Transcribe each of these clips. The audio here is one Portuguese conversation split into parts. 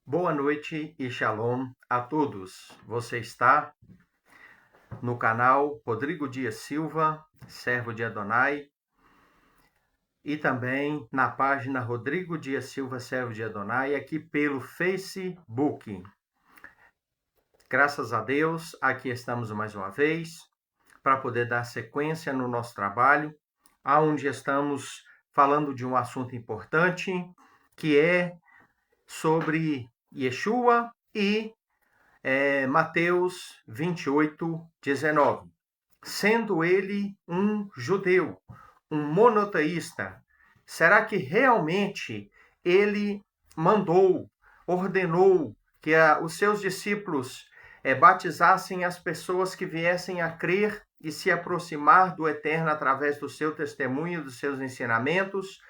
Boa noite e shalom a todos. Você está no canal Rodrigo Dias Silva, servo de Adonai, e também na página Rodrigo Dias Silva, servo de Adonai, aqui pelo Facebook. Graças a Deus, aqui estamos mais uma vez para poder dar sequência no nosso trabalho, onde estamos falando de um assunto importante, que é sobre Yeshua e Mateus 28, 19. Sendo ele um judeu, um monoteísta, será que realmente ele ordenou que os seus discípulos batizassem as pessoas que viessem a crer e se aproximar do Eterno através do seu testemunho, dos seus ensinamentos,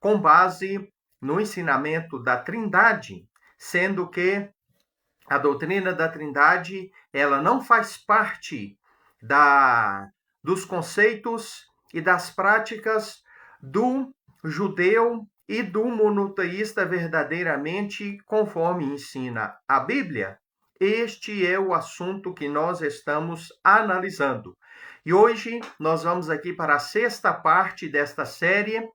com base no ensinamento da Trindade, sendo que a doutrina da Trindade, ela não faz parte dos conceitos e das práticas do judeu e do monoteísta verdadeiramente conforme ensina a Bíblia. Este é o assunto que nós estamos analisando. E hoje nós vamos aqui para a sexta parte desta série,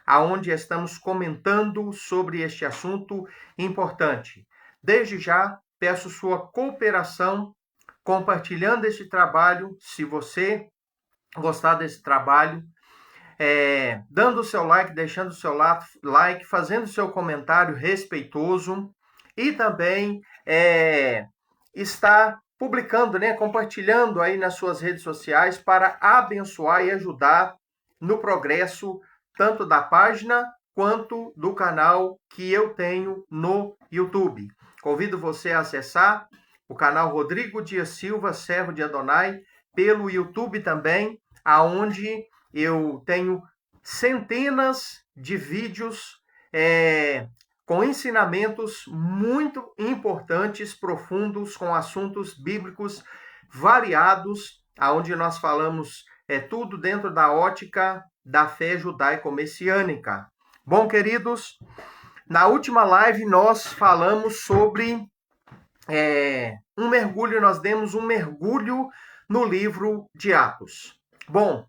aonde estamos comentando sobre este assunto importante. Desde já, peço sua cooperação compartilhando este trabalho, se você gostar desse trabalho, dando o seu like, deixando o seu like, fazendo o seu comentário respeitoso e também está publicando, compartilhando aí nas suas redes sociais para abençoar e ajudar no progresso tanto da página quanto do canal que eu tenho no YouTube. Convido você a acessar o canal Rodrigo Dias Silva, servo de Adonai, pelo YouTube também, aonde eu tenho centenas de vídeos com ensinamentos muito importantes, profundos, com assuntos bíblicos variados, aonde nós falamos tudo dentro da ótica da fé judaico-messiânica. Bom, queridos, na última live nós falamos sobre um mergulho, nós demos um mergulho no livro de Atos. Bom,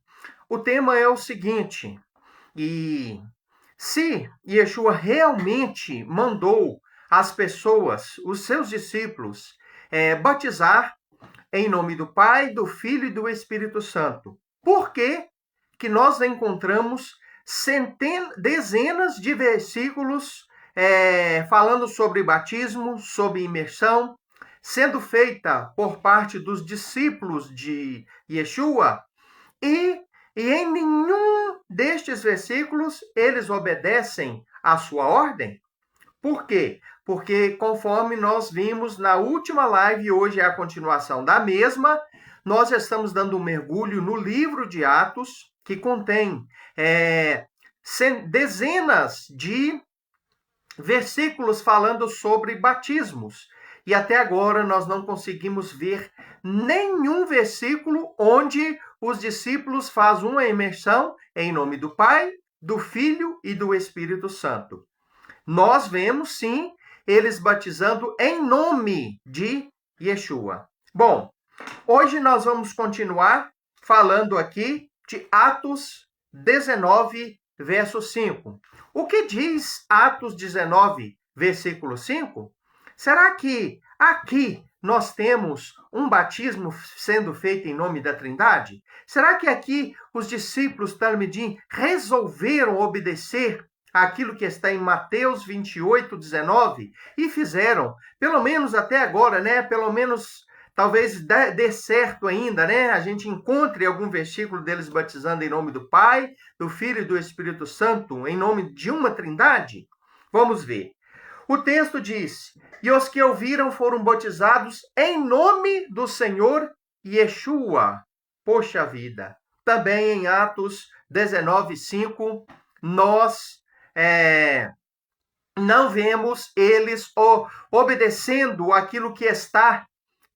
o tema é o seguinte, e se Yeshua realmente mandou as pessoas, os seus discípulos, batizar em nome do Pai, do Filho e do Espírito Santo, por que nós encontramos dezenas de versículos falando sobre batismo, sobre imersão, sendo feita por parte dos discípulos de Yeshua, e em nenhum destes versículos eles obedecem à sua ordem? Por quê? Porque conforme nós vimos na última live, hoje é a continuação da mesma, nós estamos dando um mergulho no livro de Atos, que contém dezenas de versículos falando sobre batismos. E até agora nós não conseguimos ver nenhum versículo onde os discípulos fazem uma imersão em nome do Pai, do Filho e do Espírito Santo. Nós vemos, sim, eles batizando em nome de Yeshua. Bom, hoje nós vamos continuar falando aqui de Atos 19, verso 5. O que diz Atos 19, versículo 5? Será que aqui nós temos um batismo sendo feito em nome da Trindade? Será que aqui os discípulos Talmidim resolveram obedecer aquilo que está em Mateus 28, 19 e fizeram, pelo menos até agora, pelo menos talvez dê certo ainda, a gente encontre algum versículo deles batizando em nome do Pai, do Filho e do Espírito Santo, em nome de uma Trindade? Vamos ver. O texto diz: e os que ouviram foram batizados em nome do Senhor Yeshua. Poxa vida. Também em Atos 19, 5, nós não vemos eles obedecendo aquilo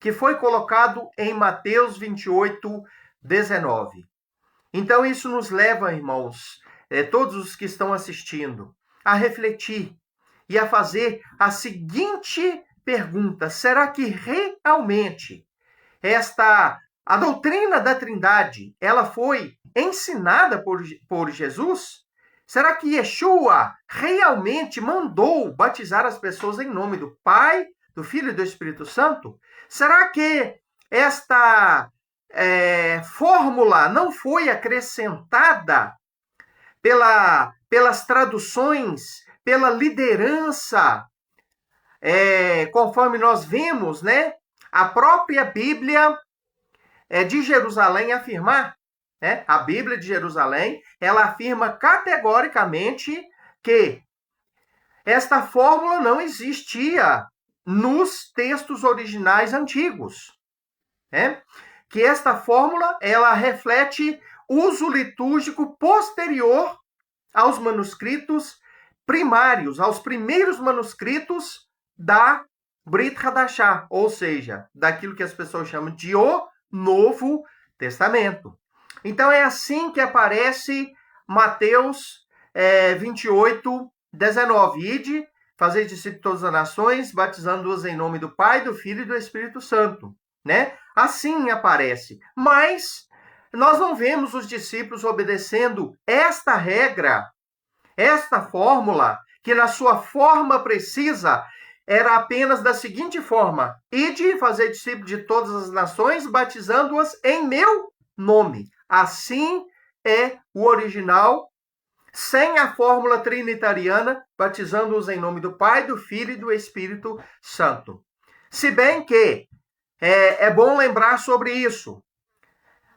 que foi colocado em Mateus 28, 19. Então isso nos leva, irmãos, todos os que estão assistindo, a refletir e a fazer a seguinte pergunta: será que realmente a doutrina da Trindade, ela foi ensinada por Jesus? Será que Yeshua realmente mandou batizar as pessoas em nome do Pai, do Filho e do Espírito Santo? Será que esta fórmula não foi acrescentada pelas traduções, pela liderança, conforme nós vemos, né? A própria Bíblia de Jerusalém afirmar, né? A Bíblia de Jerusalém, ela afirma categoricamente que esta fórmula não existia nos textos originais antigos, né? Que esta fórmula, ela reflete uso litúrgico posterior aos manuscritos primários, aos primeiros manuscritos da Brit Hadashah, ou seja, daquilo que as pessoas chamam de o Novo Testamento. Então é assim que aparece Mateus 28, 19. Ide, fazer discípulos de todas as nações, batizando-os em nome do Pai, do Filho e do Espírito Santo, né? Assim aparece. Mas nós não vemos os discípulos obedecendo esta regra, esta fórmula, que na sua forma precisa era apenas da seguinte forma: ide fazer discípulos de todas as nações, batizando-as em meu nome. Assim é o original, sem a fórmula trinitariana, batizando-os em nome do Pai, do Filho e do Espírito Santo. Se bem que é bom lembrar sobre isso.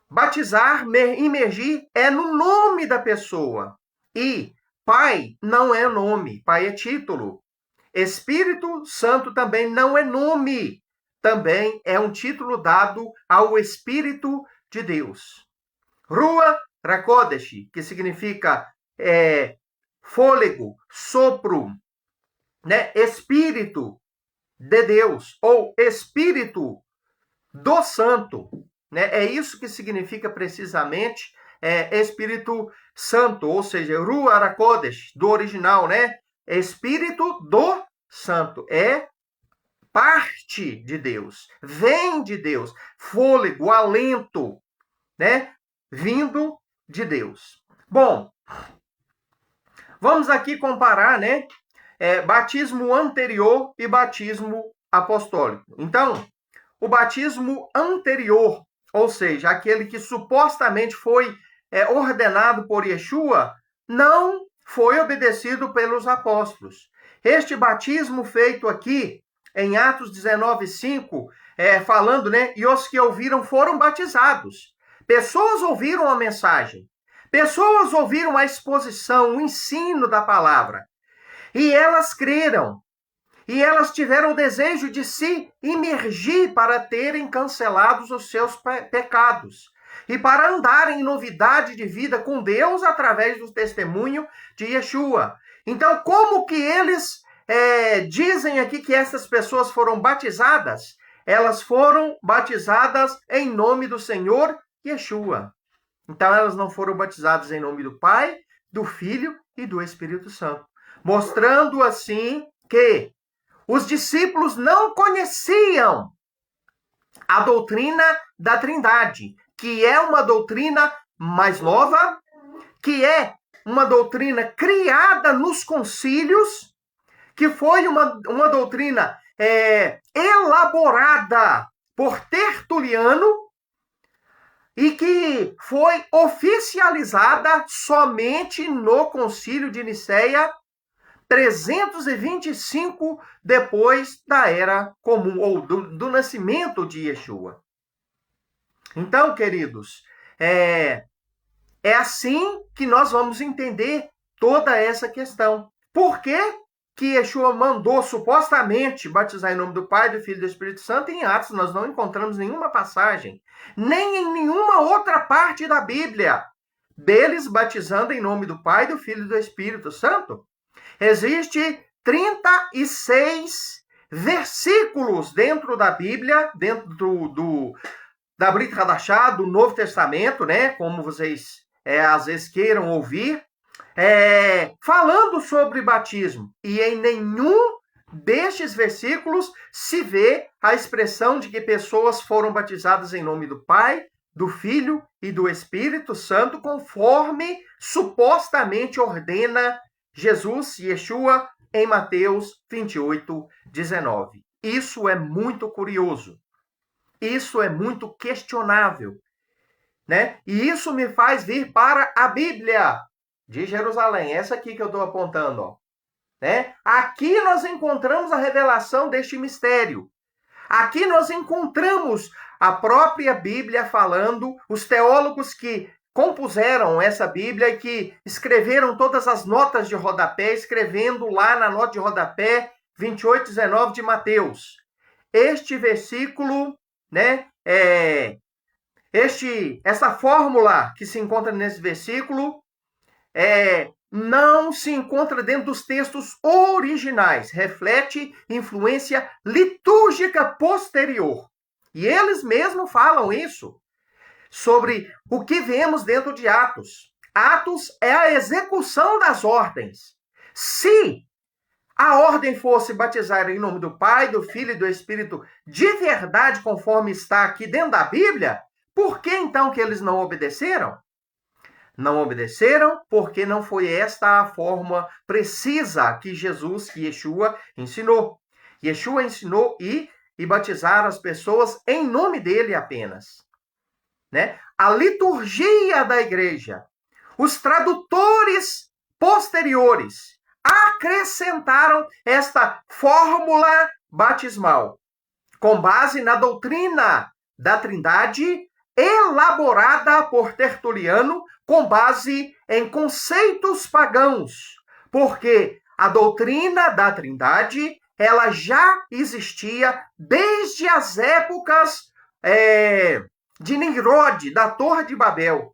Batizar, imergir, é no nome da pessoa. E Pai não é nome, Pai é título. Espírito Santo também não é nome, também é um título dado ao Espírito de Deus. Rua Rakodesh, que significa fôlego, sopro, né? Espírito de Deus, ou Espírito do Santo, né? É isso que significa precisamente Espírito Santo, ou seja, Rua Rakodesh, do original, né? Espírito do Santo, é parte de Deus, vem de Deus, fôlego, alento, né? Vindo de Deus. Bom, vamos aqui comparar, né? Batismo anterior e batismo apostólico. Então, o batismo anterior, ou seja, aquele que supostamente foi ordenado por Yeshua, não foi obedecido pelos apóstolos. Este batismo feito aqui em Atos 19:5, falando, né? E os que ouviram foram batizados. Pessoas ouviram a mensagem, pessoas ouviram a exposição, o ensino da palavra, e elas creram. E elas tiveram o desejo de se imergir para terem cancelados os seus pecados e para andarem em novidade de vida com Deus através do testemunho de Yeshua. Então, como que eles dizem aqui que essas pessoas foram batizadas? Elas foram batizadas em nome do Senhor Yeshua. Então, elas não foram batizadas em nome do Pai, do Filho e do Espírito Santo, mostrando assim que os discípulos não conheciam a doutrina da Trindade, que é uma doutrina mais nova, que é uma doutrina criada nos concílios, que foi uma doutrina elaborada por Tertuliano e que foi oficializada somente no Concílio de Nicéia, 325 depois da Era Comum, ou do nascimento de Yeshua. Então, queridos, é assim que nós vamos entender toda essa questão. Por que que Yeshua mandou supostamente batizar em nome do Pai, do Filho e do Espírito Santo? Em Atos nós não encontramos nenhuma passagem, nem em nenhuma outra parte da Bíblia, deles batizando em nome do Pai, do Filho e do Espírito Santo. Existem 36 versículos dentro da Bíblia, dentro da Brit Hadashah, do Novo Testamento, né? Como vocês às vezes queiram ouvir, falando sobre batismo. E em nenhum destes versículos se vê a expressão de que pessoas foram batizadas em nome do Pai, do Filho e do Espírito Santo, conforme supostamente ordena Jesus, Yeshua, em Mateus 28, 19. Isso é muito curioso. Isso é muito questionável, né? E isso me faz vir para a Bíblia de Jerusalém, essa aqui que eu estou apontando, ó. Né? Aqui nós encontramos a revelação deste mistério. Aqui nós encontramos a própria Bíblia falando, os teólogos que compuseram essa Bíblia e que escreveram todas as notas de rodapé, escrevendo lá na nota de rodapé 28, 19 de Mateus. Este versículo, né, essa fórmula que se encontra nesse versículo não se encontra dentro dos textos originais, reflete influência litúrgica posterior. E eles mesmos falam isso, sobre o que vemos dentro de Atos. Atos é a execução das ordens. Se a ordem fosse batizar em nome do Pai, do Filho e do Espírito de verdade, conforme está aqui dentro da Bíblia, por que então que eles não obedeceram? Não obedeceram porque não foi esta a forma precisa que Jesus, que Yeshua, ensinou. Yeshua ensinou e batizar as pessoas em nome dele apenas. Né? A liturgia da igreja, os tradutores posteriores acrescentaram esta fórmula batismal com base na doutrina da Trindade elaborada por Tertuliano com base em conceitos pagãos, porque a doutrina da Trindade ela já existia desde as épocas de Nimrod, da Torre de Babel.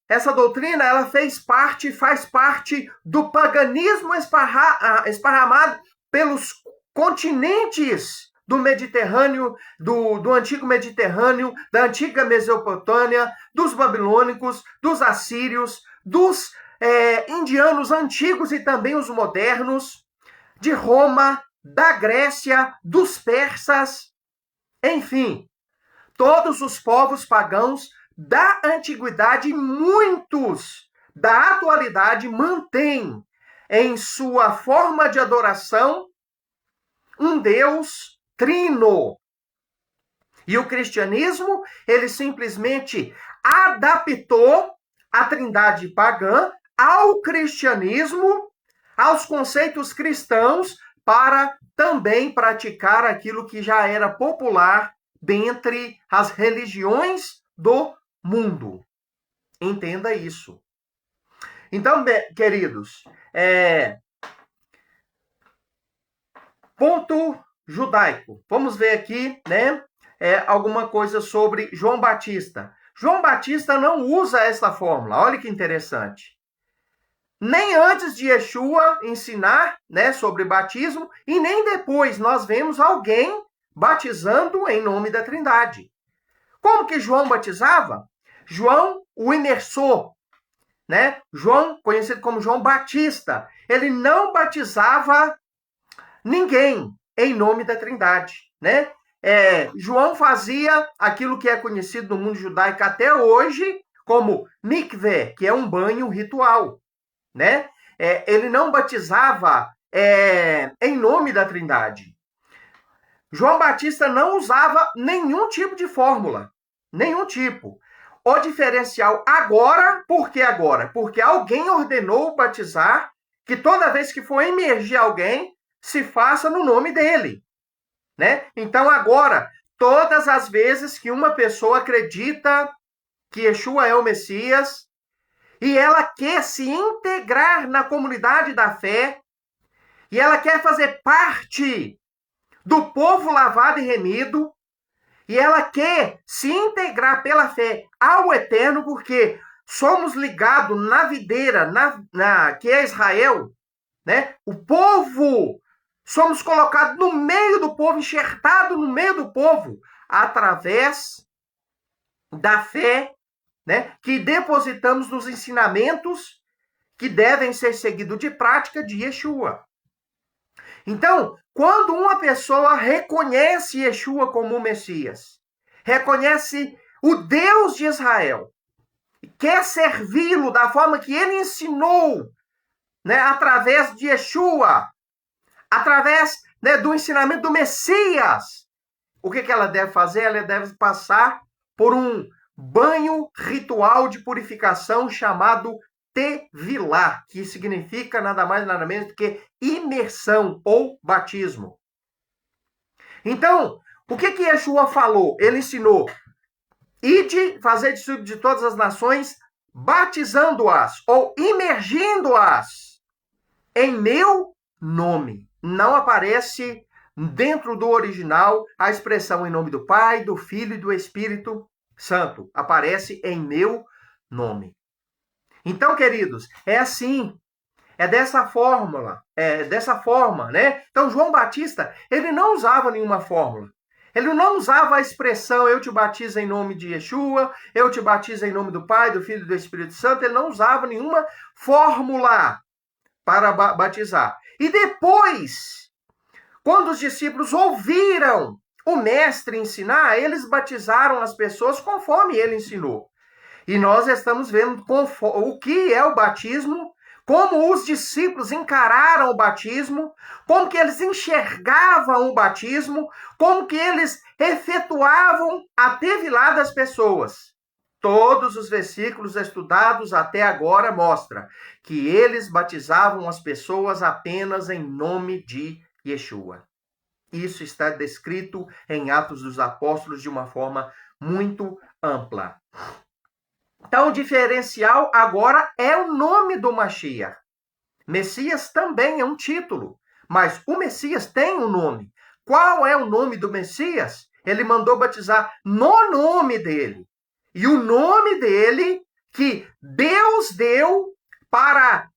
Essa doutrina ela faz parte do paganismo esparramado pelos continentes do Mediterrâneo, do antigo Mediterrâneo, da antiga Mesopotâmia, dos babilônicos, dos assírios, dos indianos antigos e também os modernos, de Roma, da Grécia, dos persas, enfim, todos os povos pagãos da antiguidade, muitos da atualidade mantêm em sua forma de adoração um Deus trino. E o cristianismo, ele simplesmente adaptou a trindade pagã ao cristianismo, aos conceitos cristãos, para também praticar aquilo que já era popular dentre as religiões do mundo. Entenda isso. Então, queridos, ponto judaico. Vamos ver aqui, né, alguma coisa sobre João Batista. João Batista não usa essa fórmula. Olha que interessante. Nem antes de Yeshua ensinar, né, sobre batismo, e nem depois nós vemos alguém batizando em nome da Trindade. Como que João batizava? João, o imersor, né? João, conhecido como João Batista, ele não batizava ninguém em nome da Trindade, né? João fazia aquilo que é conhecido no mundo judaico até hoje como mikveh, que é um banho ritual, né? Ele não batizava em nome da Trindade. João Batista não usava nenhum tipo de fórmula, nenhum tipo. O diferencial agora, por que agora? Porque alguém ordenou batizar, que toda vez que for emergir alguém, se faça no nome dele, né? Então agora, todas as vezes que uma pessoa acredita que Yeshua é o Messias e ela quer se integrar na comunidade da fé e ela quer fazer parte do povo lavado e remido e ela quer se integrar pela fé ao Eterno, porque somos ligados na videira, que é Israel, né? O povo, somos colocados no meio do povo, enxertados no meio do povo, através da fé né, que depositamos nos ensinamentos que devem ser seguidos de prática de Yeshua. Então, quando uma pessoa reconhece Yeshua como o Messias, reconhece o Deus de Israel, quer servi-lo da forma que ele ensinou, né, através de Yeshua, através, né, do ensinamento do Messias, o que ela deve fazer? Ela deve passar por um banho ritual de purificação chamado Tevilá, que significa nada mais nada menos do que imersão ou batismo. Então, o que Yeshua falou? Ele ensinou: ide, fazer discípulos de todas as nações, batizando-as ou imergindo-as em meu nome. Não aparece dentro do original a expressão em nome do Pai, do Filho e do Espírito Santo. Aparece em meu nome. Então, queridos, é assim. É dessa forma, né? Então, João Batista, ele não usava nenhuma fórmula. Ele não usava a expressão eu te batizo em nome de Yeshua, eu te batizo em nome do Pai, do Filho e do Espírito Santo. Ele não usava nenhuma fórmula para batizar. E depois, quando os discípulos ouviram o mestre ensinar, eles batizaram as pessoas conforme ele ensinou. E nós estamos vendo o que é o batismo, como os discípulos encararam o batismo, como que eles enxergavam o batismo, como que eles efetuavam a tevilá das pessoas. Todos os versículos estudados até agora mostram que eles batizavam as pessoas apenas em nome de Yeshua. Isso está descrito em Atos dos Apóstolos de uma forma muito ampla. Então, o diferencial agora é o nome do Mashiach. Messias também é um título, mas o Messias tem um nome. Qual é o nome do Messias? Ele mandou batizar no nome dele. E o nome dele que Deus deu para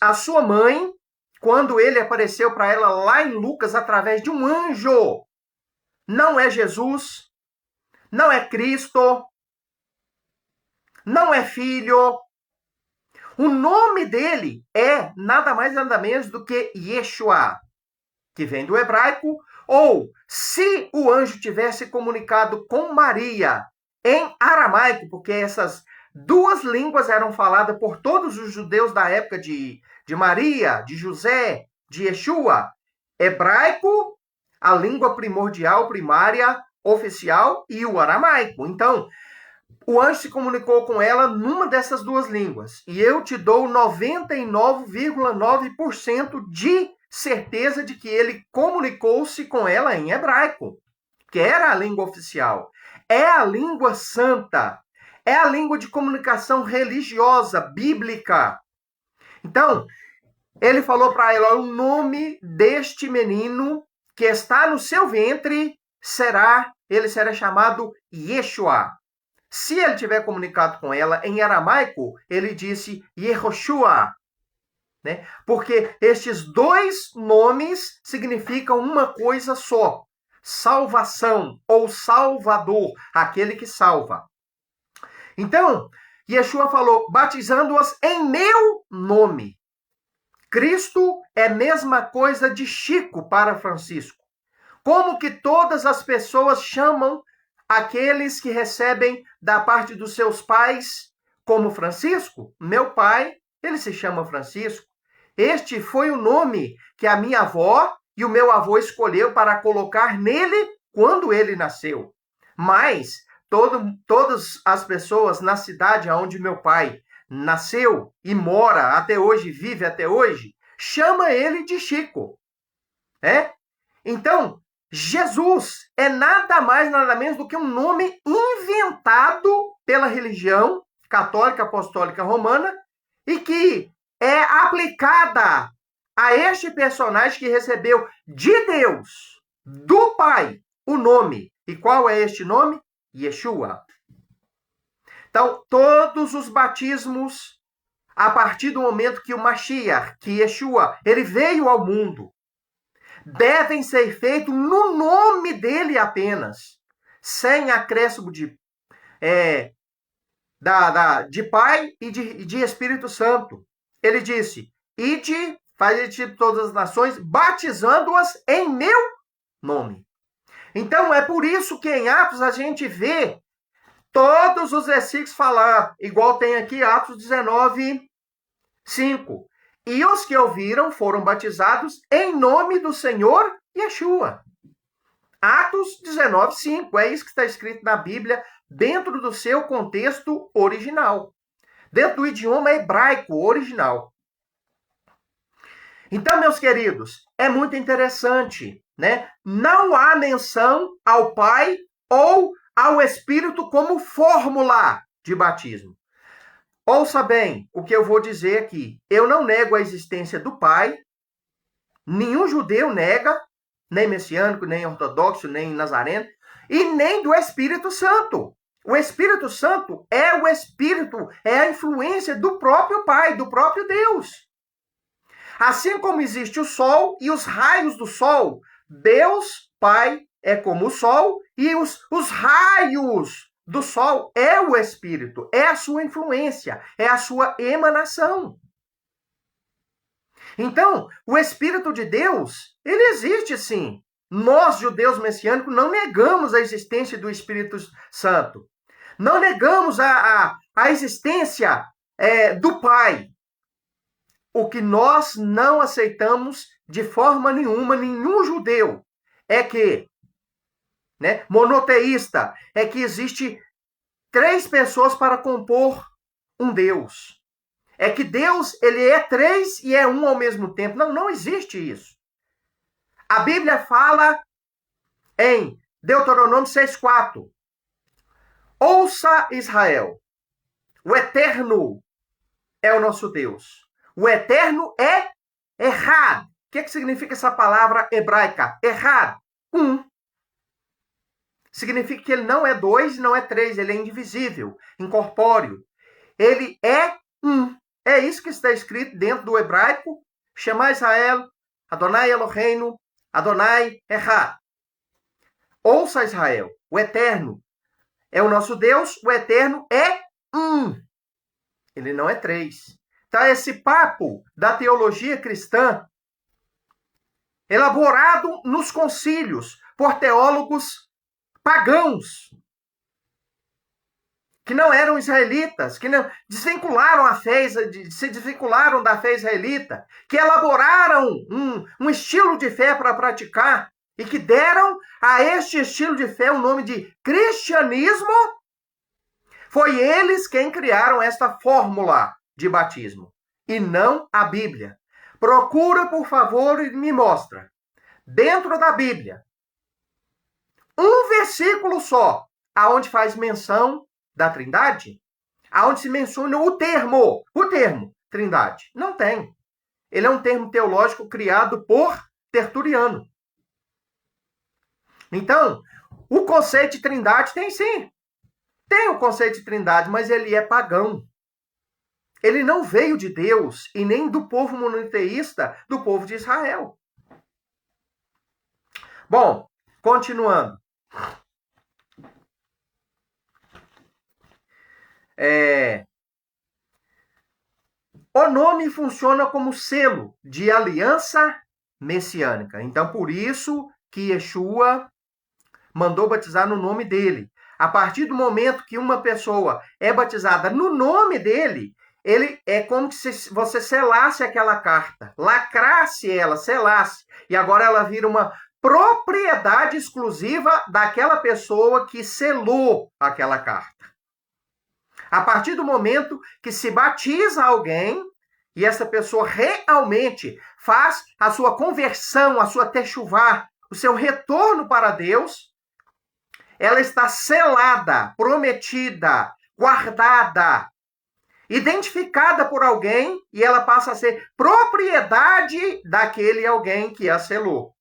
a sua mãe, quando ele apareceu para ela lá em Lucas através de um anjo. Não é Jesus, não é Cristo, não é filho. O nome dele é nada mais nada menos do que Yeshua, que vem do hebraico, ou se o anjo tivesse comunicado com Maria em aramaico, porque essas duas línguas eram faladas por todos os judeus da época de Maria, de José, de Yeshua, hebraico, a língua primordial, primária, oficial, e o aramaico. Então, o anjo se comunicou com ela numa dessas duas línguas. E eu te dou 99,9% de certeza de que ele comunicou-se com ela em hebraico, que era a língua oficial. É a língua santa. É a língua de comunicação religiosa, bíblica. Então, ele falou para ela: o nome deste menino que está no seu ventre ele será chamado Yeshua. Se ele tiver comunicado com ela em aramaico, ele disse Yehoshua, né? Porque estes dois nomes significam uma coisa só: salvação ou salvador, aquele que salva. Então, Yeshua falou: batizando-as em meu nome. Cristo é a mesma coisa de Chico para Francisco. Como que todas as pessoas chamam aqueles que recebem da parte dos seus pais como Francisco? Meu pai, ele se chama Francisco. Este foi o nome que a minha avó e o meu avô escolheu para colocar nele quando ele nasceu. Mas todas as pessoas na cidade onde meu pai nasceu e mora até hoje, vive até hoje, chama ele de Chico. Então, Jesus é nada mais, nada menos do que um nome inventado pela religião católica apostólica romana e que é aplicada a este personagem que recebeu de Deus, do Pai, o nome. E qual é este nome? Yeshua. Então, todos os batismos, a partir do momento que o Mashiach, que Yeshua, ele veio ao mundo, devem ser feitos no nome dele apenas, sem acréscimo de de Pai e de Espírito Santo. Ele disse: ide, fazei discípulos de todas as nações, batizando-as em meu nome. Então, é por isso que em Atos a gente vê todos os versículos falar, igual tem aqui Atos 19, 5. E os que ouviram foram batizados em nome do Senhor Yeshua. Atos 19, 5. É isso que está escrito na Bíblia, dentro do seu contexto original. Dentro do idioma hebraico original. Então, meus queridos, é muito interessante, né? Não há menção ao Pai ou ao Espírito como fórmula de batismo. Ouça bem o que eu vou dizer aqui. Eu não nego a existência do Pai. Nenhum judeu nega, nem messiânico, nem ortodoxo, nem nazareno, e nem do Espírito Santo. O Espírito Santo é o Espírito, é a influência do próprio Pai, do próprio Deus. Assim como existe o Sol e os raios do Sol, Deus, Pai, é como o Sol e os raios do Sol é o Espírito, é a sua influência, é a sua emanação. Então, o Espírito de Deus, ele existe sim. Nós, judeus messiânicos, não negamos a existência do Espírito Santo. Não negamos a existência do Pai. O que nós não aceitamos de forma nenhuma, nenhum judeu, é que, né, monoteísta, é que existe 3 pessoas para compor um Deus. É que Deus, ele é 3 e é um ao mesmo tempo. Não, não existe isso. A Bíblia fala em Deuteronômio 6,4. Ouça, Israel, o Eterno é o nosso Deus. O Eterno é Errad. O que significa essa palavra hebraica? Errad. Significa que ele não é 2 e não é 3. Ele é indivisível, incorpóreo. Ele é um. É isso que está escrito dentro do hebraico. Shema Israel, Adonai Eloheinu, Adonai Errad. Ouça, Israel, o Eterno é o nosso Deus, o Eterno é um. Ele não é 3. Tá, esse papo da teologia cristã, elaborado nos concílios por teólogos pagãos, que não eram israelitas, que não desvincularam a fé, se desvincularam da fé israelita, que elaboraram um estilo de fé para praticar e que deram a este estilo de fé o nome de cristianismo. Foi eles quem criaram esta fórmula de batismo, e não a Bíblia. Procura, por favor, e me mostra, dentro da Bíblia, um versículo só, aonde faz menção da Trindade, aonde se menciona o termo Trindade. Não tem. Ele é um termo teológico criado por Tertuliano. Então, o conceito de Trindade tem sim. Tem o conceito de Trindade, mas ele é pagão. Ele não veio de Deus e nem do povo monoteísta, do povo de Israel. Bom, continuando. O nome funciona como selo de aliança messiânica. Então, por isso que Yeshua mandou batizar no nome dele. A partir do momento que uma pessoa é batizada no nome dele, ele é como se você selasse aquela carta, lacrasse ela, selasse, e agora ela vira uma propriedade exclusiva daquela pessoa que selou aquela carta. A partir do momento que se batiza alguém e essa pessoa realmente faz a sua conversão, a sua techuvá, o seu retorno para Deus, ela está selada, prometida, guardada, identificada por alguém e ela passa a ser propriedade daquele alguém que a selou.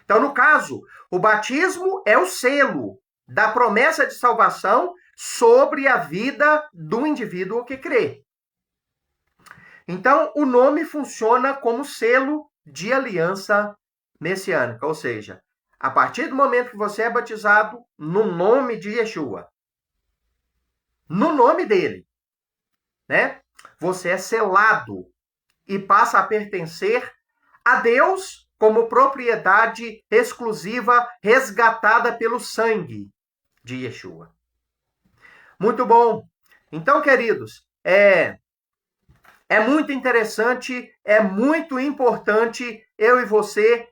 Então, no caso, o batismo é o selo da promessa de salvação sobre a vida do indivíduo que crê. Então, o nome funciona como selo de aliança messiânica, ou seja, a partir do momento que você é batizado no nome de Yeshua, no nome dele, né? Você é selado e passa a pertencer a Deus como propriedade exclusiva resgatada pelo sangue de Yeshua. Muito bom. Então, queridos, é muito interessante, é muito importante eu e você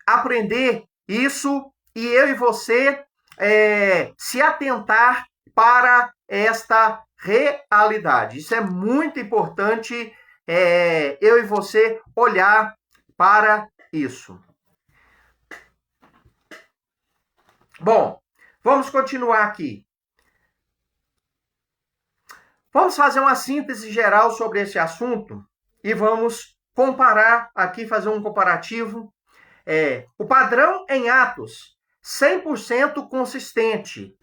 aprender isso e eu e você se atentar para esta realidade. Isso é muito importante, eu e você olhar para isso. Bom, vamos continuar aqui. Vamos fazer uma síntese geral sobre esse assunto e vamos comparar aqui, fazer um comparativo. O padrão em Atos, 100% consistente,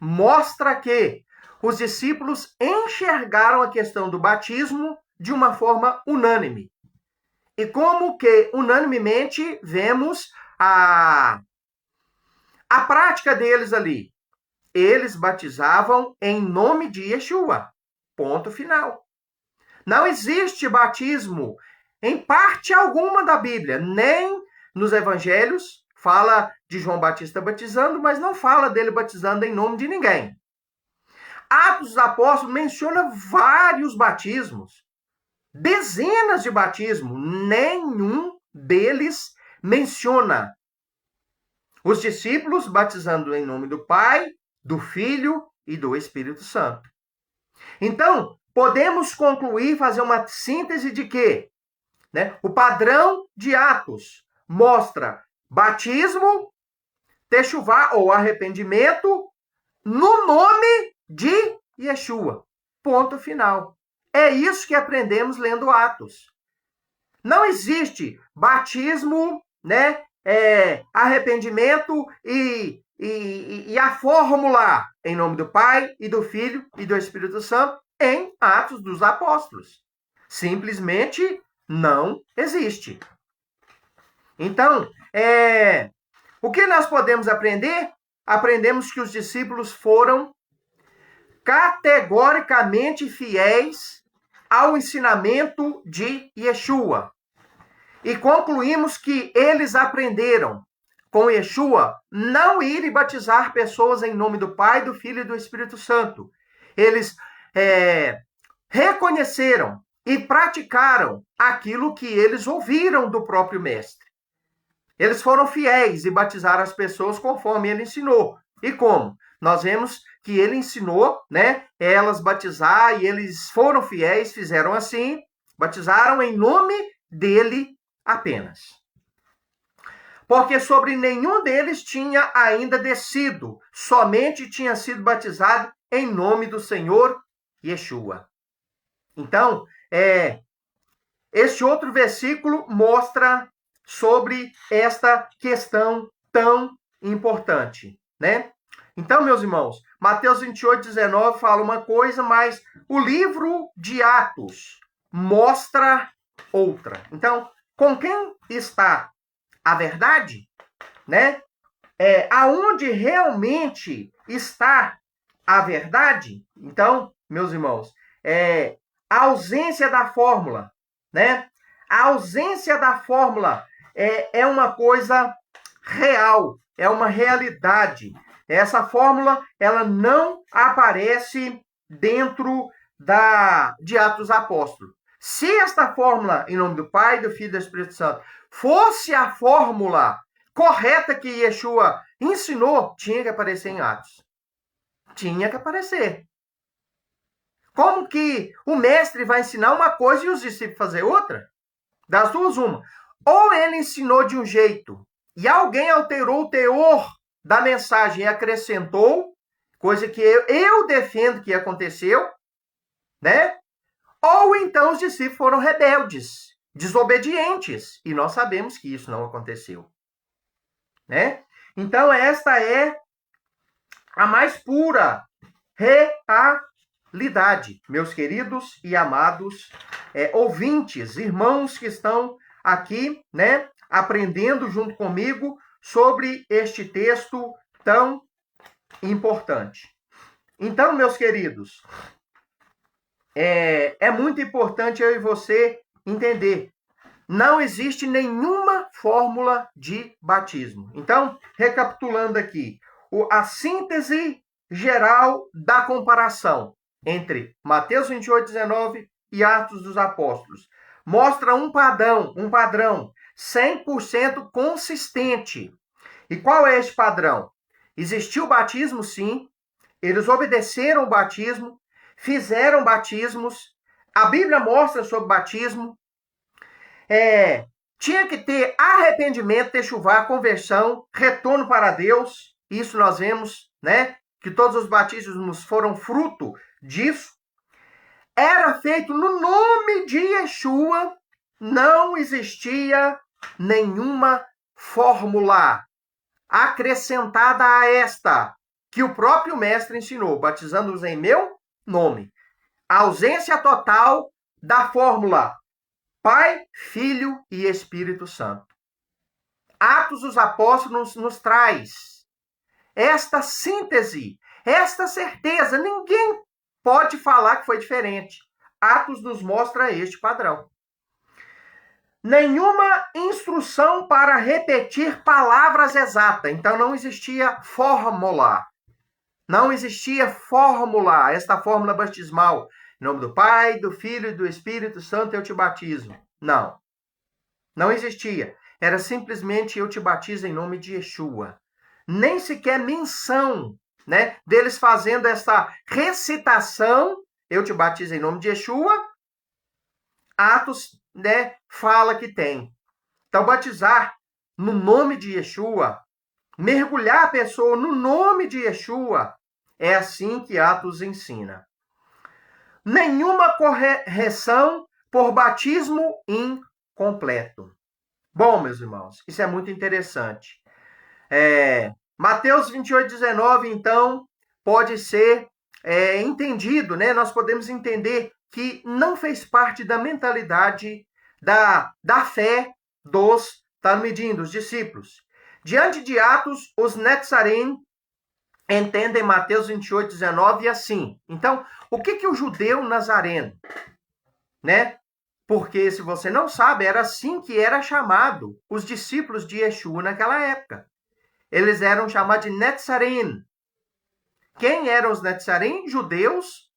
mostra que os discípulos enxergaram a questão do batismo de uma forma unânime. E como que, unanimemente, vemos a prática deles ali. Eles batizavam em nome de Yeshua. Ponto final. Não existe batismo em parte alguma da Bíblia, nem nos evangelhos. Fala de João Batista batizando, mas não fala dele batizando em nome de ninguém. Atos dos Apóstolos menciona vários batismos, dezenas de batismos, nenhum deles menciona os discípulos batizando em nome do Pai, do Filho e do Espírito Santo. Então, podemos concluir, fazer uma síntese de que o padrão de Atos mostra batismo, techuvá ou arrependimento, no nome de Yeshua. Ponto final. É isso que aprendemos lendo Atos. Não existe batismo, arrependimento e a fórmula em nome do Pai e do Filho e do Espírito Santo em Atos dos Apóstolos. Simplesmente não existe. Então, o que nós podemos aprender? Aprendemos que os discípulos foram categoricamente fiéis ao ensinamento de Yeshua. E concluímos que eles aprenderam com Yeshua não ir e batizar pessoas em nome do Pai, do Filho e do Espírito Santo. Eles reconheceram e praticaram aquilo que eles ouviram do próprio Mestre. Eles foram fiéis e batizaram as pessoas conforme ele ensinou. E como? Nós vemos que ele ensinou, elas batizar, e eles foram fiéis, fizeram assim, batizaram em nome dele apenas. Porque sobre nenhum deles tinha ainda descido, somente tinha sido batizado em nome do Senhor Yeshua. Então, este outro versículo mostra sobre esta questão tão importante, Então, meus irmãos, Mateus 28, 19 fala uma coisa, mas o livro de Atos mostra outra. Então, com quem está a verdade? Aonde realmente está a verdade? Então, meus irmãos, a ausência da fórmula, A ausência da fórmula é uma coisa real, é uma realidade. Essa fórmula, ela não aparece dentro de Atos dos Apóstolos. Se esta fórmula, em nome do Pai, do Filho e do Espírito Santo, fosse a fórmula correta que Yeshua ensinou, tinha que aparecer em Atos. Tinha que aparecer. Como que o mestre vai ensinar uma coisa e os discípulos fazer outra? Das duas, uma. Ou ele ensinou de um jeito e alguém alterou o teor da mensagem e acrescentou, coisa que eu defendo que aconteceu, Ou então os discípulos foram rebeldes, desobedientes, e nós sabemos que isso não aconteceu, Então esta é a mais pura realidade, meus queridos e amados ouvintes, irmãos que estão aqui, aprendendo junto comigo sobre este texto tão importante. Então, meus queridos, é muito importante eu e você entender. Não existe nenhuma fórmula de batismo. Então, recapitulando aqui, a síntese geral da comparação entre Mateus 28:19 e Atos dos Apóstolos mostra um padrão 100% consistente. E qual é esse padrão? Existiu batismo, sim. Eles obedeceram o batismo, fizeram batismos. A Bíblia mostra sobre batismo. Tinha que ter arrependimento, techuvá, conversão, retorno para Deus. Isso nós vemos, né? Que todos os batismos foram fruto disso. Era feito no nome de Yeshua. Não existia nenhuma fórmula acrescentada a esta, que o próprio mestre ensinou, batizando-os em meu nome. A ausência total da fórmula Pai, Filho e Espírito Santo. Atos dos Apóstolos nos traz esta síntese, esta certeza. Ninguém pode falar que foi diferente. Atos nos mostra este padrão. Nenhuma instrução para repetir palavras exatas. Então não existia fórmula. Não existia fórmula, esta fórmula batismal. Em nome do Pai, do Filho e do Espírito Santo eu te batizo. Não. Não existia. Era simplesmente eu te batizo em nome de Yeshua. Nem sequer menção, né, deles fazendo essa recitação, eu te batizo em nome de Yeshua. Atos, né, fala que tem. Então, batizar no nome de Yeshua, mergulhar a pessoa no nome de Yeshua, é assim que Atos ensina. Nenhuma correção por batismo incompleto. Bom, meus irmãos, isso é muito interessante. Mateus 28:19, então, pode ser entendido, né? Nós podemos entender que não fez parte da mentalidade da fé dos talmidim, dos discípulos. Diante de Atos, os Netzarim entendem Mateus 28:19 assim. Então, o que o judeu nazareno, né? Porque, se você não sabe, era assim que era chamado os discípulos de Yeshua naquela época. Eles eram chamados de Netzarim. Quem eram os Netzarim? Judeus,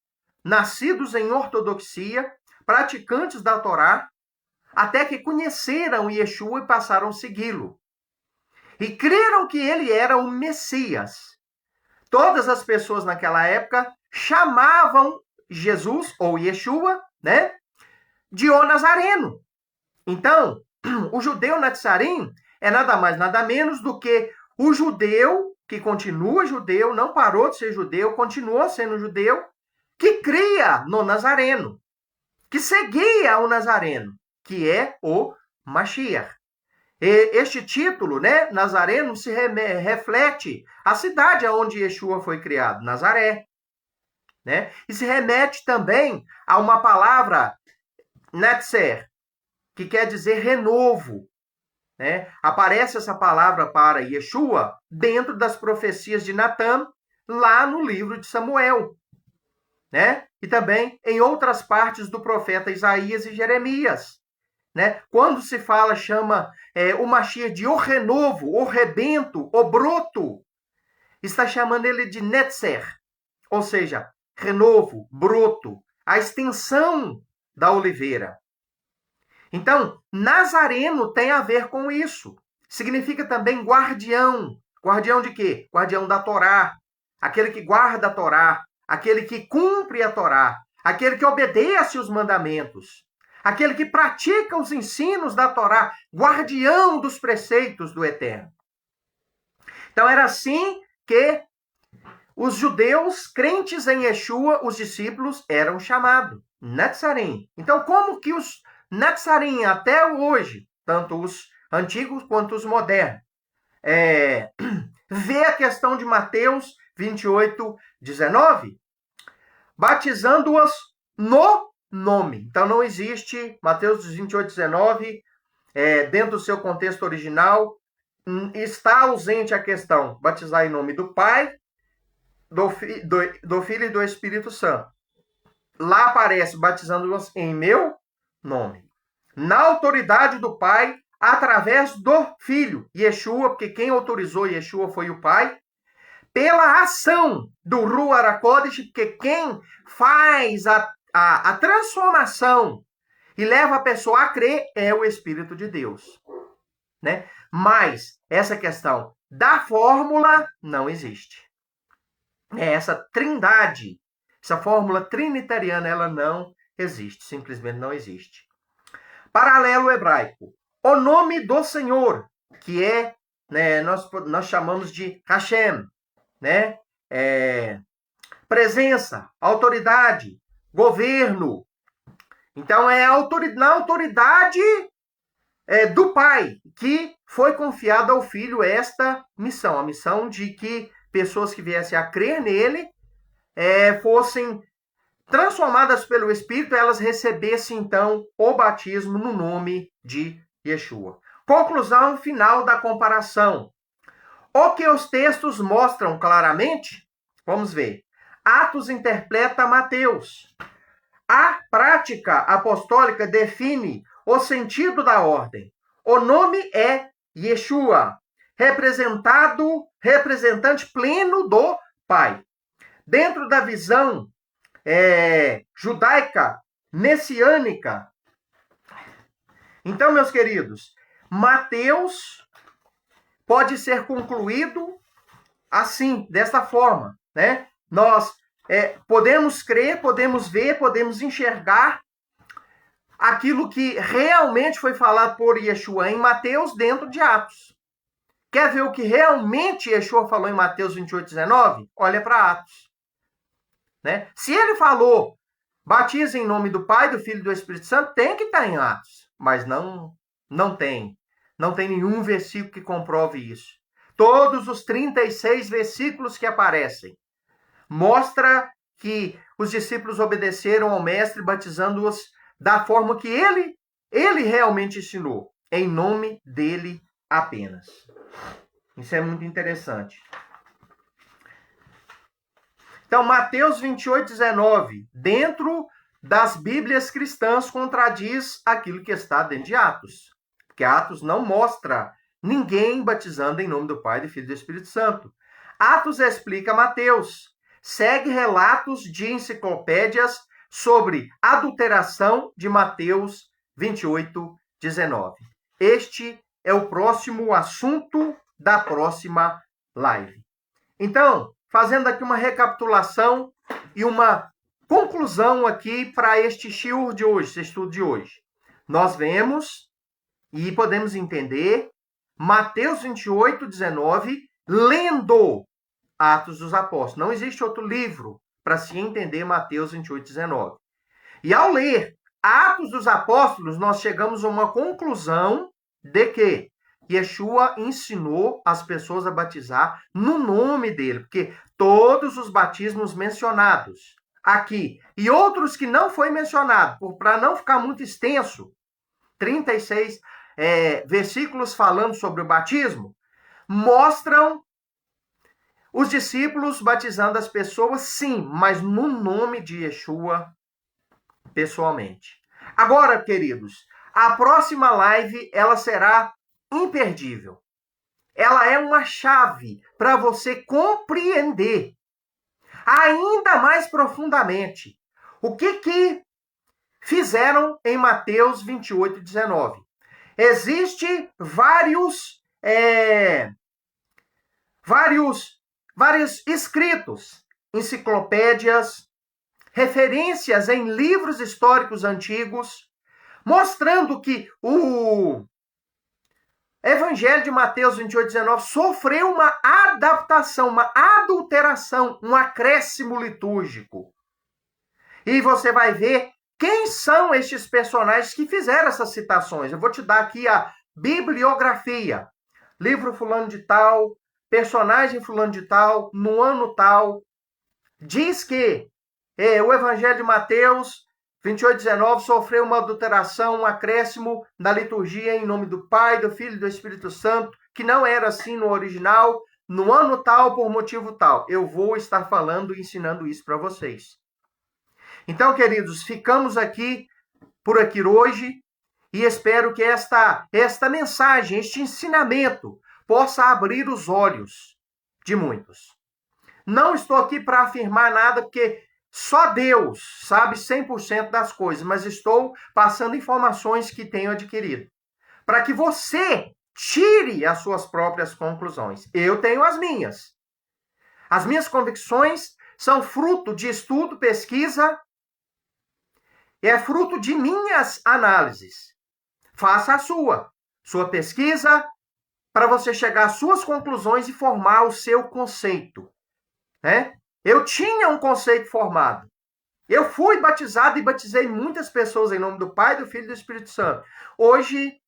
nascidos em ortodoxia, praticantes da Torá, até que conheceram Yeshua e passaram a segui-lo. E creram que ele era o Messias. Todas as pessoas naquela época chamavam Jesus, ou Yeshua, né, de O Nazareno. Então, o judeu Netzarim é nada mais, nada menos do que o judeu que continua judeu, não parou de ser judeu, continuou sendo judeu, que cria no Nazareno, que seguia o Nazareno, que é o Mashiach. Este título, né, Nazareno, se reflete a cidade onde Yeshua foi criado, Nazaré. Né? E se remete também a uma palavra, Netzer, que quer dizer renovo. Né? Aparece essa palavra para Yeshua dentro das profecias de Natã, lá no livro de Samuel. Né? E também em outras partes do profeta Isaías e Jeremias. Né? Quando se fala, chama o Mashiach de o renovo, o rebento, o broto, está chamando ele de Netzer, ou seja, renovo, broto, a extensão da oliveira. Então, Nazareno tem a ver com isso. Significa também guardião. Guardião de quê? Guardião da Torá. Aquele que guarda a Torá. Aquele que cumpre a Torá. Aquele que obedece os mandamentos. Aquele que pratica os ensinos da Torá. Guardião dos preceitos do Eterno. Então, era assim que os judeus crentes em Yeshua, os discípulos, eram chamados Netzarim. Então, como que os Netzarim, até hoje, tanto os antigos quanto os modernos, vê a questão de Mateus 28:19, batizando-as no nome. Então, não existe Mateus 28:19, dentro do seu contexto original, está ausente a questão batizar em nome do Pai, do Filho e do Espírito Santo. Lá aparece batizando-os em meu nome. Na autoridade do Pai, através do Filho, Yeshua, porque quem autorizou Yeshua foi o Pai, pela ação do Ruach HaKodesh, porque quem faz a transformação e leva a pessoa a crer é o Espírito de Deus. Né? Mas essa questão da fórmula não existe. Essa trindade, essa fórmula trinitariana, ela não existe, simplesmente não existe. Paralelo hebraico. O nome do Senhor, que é, né, nós chamamos de Hashem, né? Presença, autoridade, governo. Então, na autoridade do Pai que foi confiada ao Filho esta missão, a missão de que pessoas que viessem a crer nele fossem transformadas pelo Espírito, elas recebessem, então, o batismo no nome de Yeshua. Conclusão final da comparação. O que os textos mostram claramente, vamos ver. Atos interpreta Mateus. A prática apostólica define o sentido da ordem. O nome é Yeshua, representante pleno do Pai. Dentro da visão judaica, messiânica. Então, meus queridos, Mateus pode ser concluído assim, dessa forma, né? Nós podemos crer, podemos ver, podemos enxergar aquilo que realmente foi falado por Yeshua em Mateus dentro de Atos. Quer ver o que realmente Yeshua falou em Mateus 28:19? Olha para Atos. Né? Se ele falou, batiza em nome do Pai, do Filho e do Espírito Santo, tem que estar em Atos. Mas não tem. Não tem nenhum versículo que comprove isso. Todos os 36 versículos que aparecem mostra que os discípulos obedeceram ao Mestre, batizando-os da forma que ele realmente ensinou, em nome dele apenas. Isso é muito interessante. Então, Mateus 28:19, dentro das Bíblias cristãs, contradiz aquilo que está dentro de Atos. Porque Atos não mostra ninguém batizando em nome do Pai, do Filho e do Espírito Santo. Atos explica Mateus. Segue relatos de enciclopédias sobre adulteração de Mateus 28:19. Este é o próximo assunto da próxima live. Então, fazendo aqui uma recapitulação e uma conclusão aqui para este shiur de hoje, esse estudo de hoje. Nós vemos e podemos entender Mateus 28:19 lendo Atos dos Apóstolos. Não existe outro livro para se entender Mateus 28:19. E ao ler Atos dos Apóstolos, nós chegamos a uma conclusão de que Yeshua ensinou as pessoas a batizar no nome dele, porque todos os batismos mencionados aqui e outros que não foi mencionado, para não ficar muito extenso, 36 versículos falando sobre o batismo, mostram os discípulos batizando as pessoas, sim, mas no nome de Yeshua pessoalmente. Agora, queridos, a próxima live ela será imperdível. Ela é uma chave para você compreender ainda mais profundamente o que fizeram em Mateus 28:19. Existem vários escritos, enciclopédias, referências em livros históricos antigos, mostrando que o Evangelho de Mateus 28:19 sofreu uma adaptação, uma adulteração, um acréscimo litúrgico. E você vai ver quem são estes personagens que fizeram essas citações. Eu vou te dar aqui a bibliografia. Livro fulano de tal, personagem fulano de tal, no ano tal. Diz que o Evangelho de Mateus 28:19 sofreu uma adulteração, um acréscimo na liturgia em nome do Pai, do Filho e do Espírito Santo, que não era assim no original, no ano tal, por motivo tal. Eu vou estar falando e ensinando isso para vocês. Então, queridos, ficamos aqui por aqui hoje e espero que esta mensagem, este ensinamento, possa abrir os olhos de muitos. Não estou aqui para afirmar nada, porque só Deus sabe 100% das coisas, mas estou passando informações que tenho adquirido, para que você tire as suas próprias conclusões. Eu tenho as minhas. As minhas convicções são fruto de estudo, pesquisa, e é fruto de minhas análises. Faça a sua pesquisa, para você chegar às suas conclusões e formar o seu conceito. Né? Eu tinha um conceito formado. Eu fui batizado e batizei muitas pessoas em nome do Pai, do Filho e do Espírito Santo. Hoje,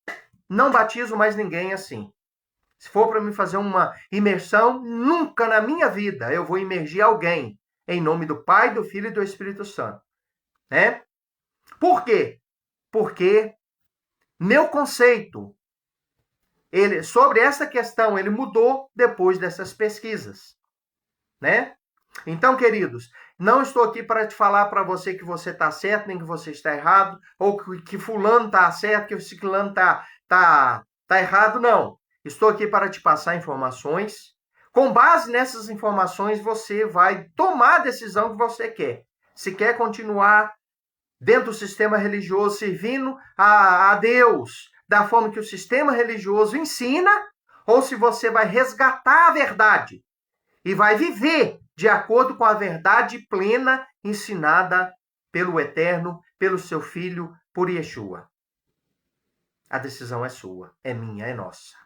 não batizo mais ninguém assim. Se for para mim fazer uma imersão, nunca na minha vida eu vou imergir alguém em nome do Pai, do Filho e do Espírito Santo. Né? Por quê? Porque meu conceito sobre essa questão ele mudou depois dessas pesquisas. Né? Então, queridos, não estou aqui para te falar para você que você está certo, nem que você está errado, ou que fulano está certo, que o ciclano tá errado, não. Estou aqui para te passar informações. Com base nessas informações, você vai tomar a decisão que você quer. Se quer continuar dentro do sistema religioso, servindo a Deus da forma que o sistema religioso ensina, ou se você vai resgatar a verdade e vai viver de acordo com a verdade plena ensinada pelo Eterno, pelo seu Filho, por Yeshua. A decisão é sua, é minha, é nossa.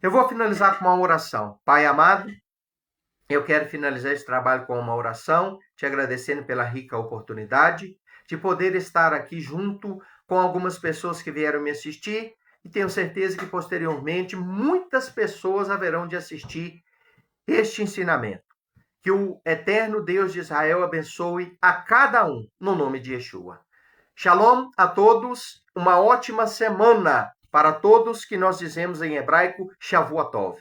Eu vou finalizar com uma oração. Pai amado, eu quero finalizar esse trabalho com uma oração, te agradecendo pela rica oportunidade de poder estar aqui junto com algumas pessoas que vieram me assistir e tenho certeza que posteriormente muitas pessoas haverão de assistir este ensinamento. Que o eterno Deus de Israel abençoe a cada um, no nome de Yeshua. Shalom a todos, uma ótima semana para todos, que nós dizemos em hebraico, Shavuot Tov.